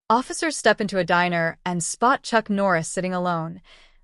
Officers step into a diner and spot Chuck Norris sitting alone.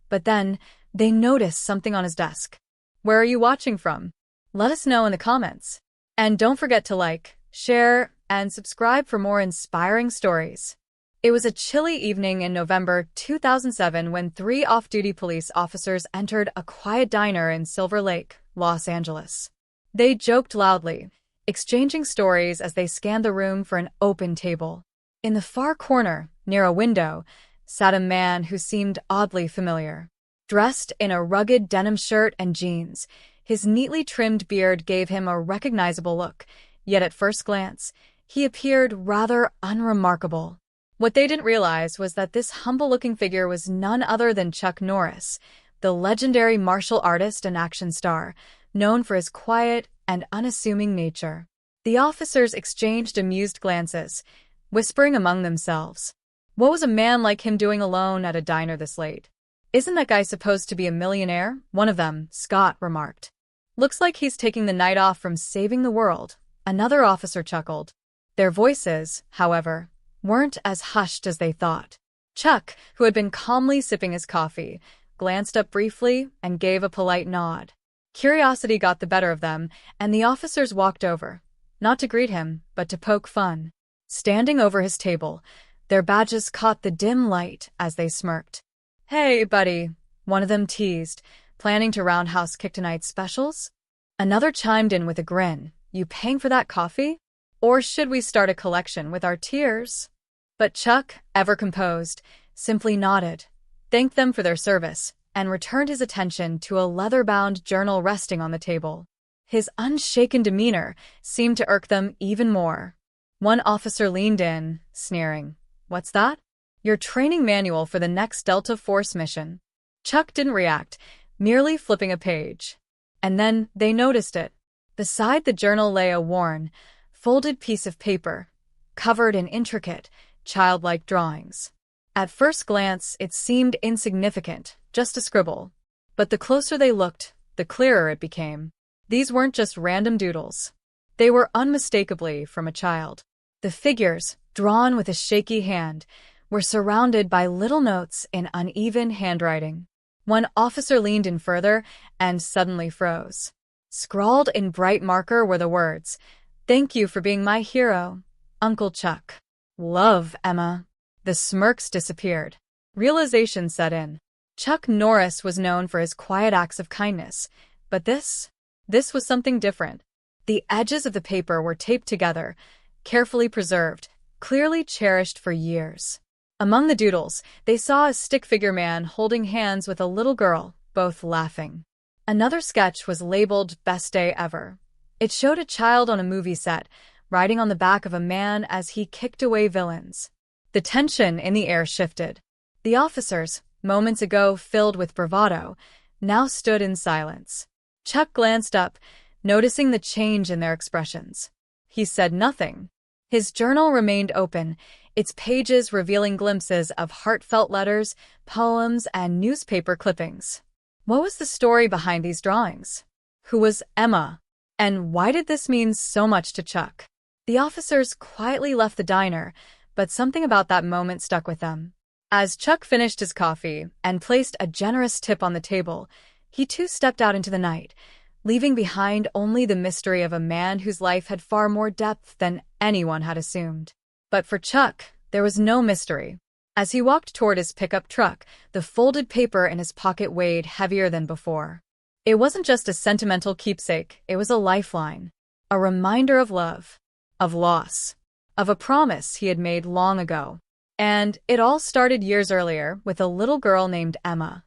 But then, they notice something on his desk. Where are you watching from? Let us know in the comments. And don't forget to like, share, and subscribe for more inspiring stories. It was a chilly evening in November 2007 when three off-duty police officers entered a quiet diner in Silver Lake, Los Angeles. They joked loudly, exchanging stories as they scanned the room for an open table. In the far corner, near a window, sat a man who seemed oddly familiar. Dressed in a rugged denim shirt and jeans, his neatly trimmed beard gave him a recognizable look, yet at first glance, he appeared rather unremarkable. What they didn't realize was that this humble-looking figure was none other than Chuck Norris, the legendary martial artist and action star, known for his quiet and unassuming nature. The officers exchanged amused glances, whispering among themselves. What was a man like him doing alone at a diner this late? Isn't that guy supposed to be a millionaire? One of them, Scott, remarked. Looks like he's taking the night off from saving the world. Another officer chuckled. Their voices, however, weren't as hushed as they thought. Chuck, who had been calmly sipping his coffee, glanced up briefly and gave a polite nod. Curiosity got the better of them, and the officers walked over, not to greet him, but to poke fun. Standing over his table, their badges caught the dim light as they smirked. Hey, buddy, one of them teased, planning to roundhouse kick tonight's specials? Another chimed in with a grin. You paying for that coffee? Or should we start a collection with our tears? But Chuck, ever composed, simply nodded, thanked them for their service, and returned his attention to a leather-bound journal resting on the table. His unshaken demeanor seemed to irk them even more. One officer leaned in, sneering. What's that? Your training manual for the next Delta Force mission. Chuck didn't react, merely flipping a page. And then they noticed it. Beside the journal lay a worn, folded piece of paper, covered in intricate, childlike drawings. At first glance, it seemed insignificant, just a scribble. But the closer they looked, the clearer it became. These weren't just random doodles. They were unmistakably from a child. The figures, drawn with a shaky hand, were surrounded by little notes in uneven handwriting. One officer leaned in further and suddenly froze. Scrawled in bright marker were the words, "Thank you for being my hero, Uncle Chuck. Love, Emma." The smirks disappeared. Realization set in. Chuck Norris was known for his quiet acts of kindness, but this was something different. The edges of the paper were taped together, carefully preserved, clearly cherished for years. Among the doodles, they saw a stick figure man holding hands with a little girl, both laughing. Another sketch was labeled Best Day Ever. It showed a child on a movie set, riding on the back of a man as he kicked away villains. The tension in the air shifted. The officers, moments ago filled with bravado, now stood in silence. Chuck glanced up, noticing the change in their expressions. He said nothing. His journal remained open, its pages revealing glimpses of heartfelt letters, poems, and newspaper clippings. What was the story behind these drawings? Who was Emma? And why did this mean so much to Chuck? The officers quietly left the diner, but something about that moment stuck with them. As Chuck finished his coffee and placed a generous tip on the table, he too stepped out into the night, leaving behind only the mystery of a man whose life had far more depth than anyone had assumed. But for Chuck, there was no mystery. As he walked toward his pickup truck, the folded paper in his pocket weighed heavier than before. It wasn't just a sentimental keepsake, it was a lifeline. A reminder of love, of loss, of a promise he had made long ago. And it all started years earlier with a little girl named Emma.